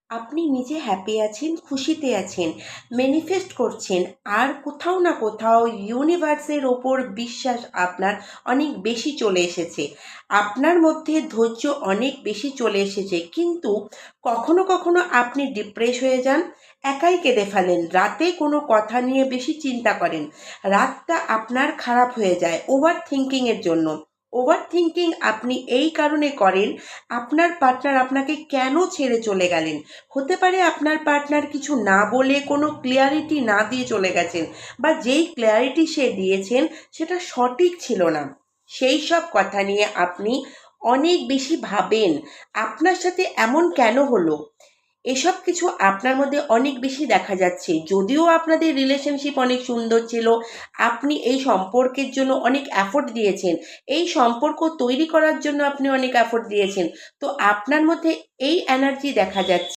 আপনি নিজে হ্যাপি আছেন, খুশিতে আছেন, ম্যানিফেস্ট করছেন। আর কোথাও না কোথাও ইউনিভার্সের ওপর বিশ্বাস আপনার অনেক বেশি চলে এসেছে। আপনার মধ্যে ধৈর্য অনেক বেশি চলে এসেছে। কিন্তু কখনো কখনো আপনি ডিপ্রেস হয়ে যান, একাই কেঁদে ফেলেন, রাতে কোনো কথা নিয়ে বেশি চিন্তা করেন, রাতটা আপনার খারাপ হয়ে যায় ওভার থিঙ্কিংয়ের জন্য। ওভার থিঙ্কিং আপনি এই কারণে করেন, আপনার পার্টনার আপনাকে কেন ছেড়ে চলে গেলেন। হতে পারে আপনার পার্টনার কিছু না বলে কোনো ক্লিয়ারিটি না দিয়ে চলে গেছেন, বা যেই ক্লিয়ারিটি সে দিয়েছেন সেটা সঠিক ছিল না। সেই সব কথা নিয়ে আপনি অনেক বেশি ভাবেন, আপনার সাথে এমন কেন হলো। এসব কিছু আপনার মধ্যে অনেক বেশি দেখা যাচ্ছে। যদিও আপনাদের রিলেশনশিপ অনেক সুন্দর ছিল, আপনি এই সম্পর্কের জন্য অনেক এফোর্ট দিয়েছেন, এই সম্পর্ক তৈরি করার জন্য আপনি অনেক এফোর্ট দিয়েছেন, তো আপনার মধ্যে এই এনার্জি দেখা যাচ্ছে।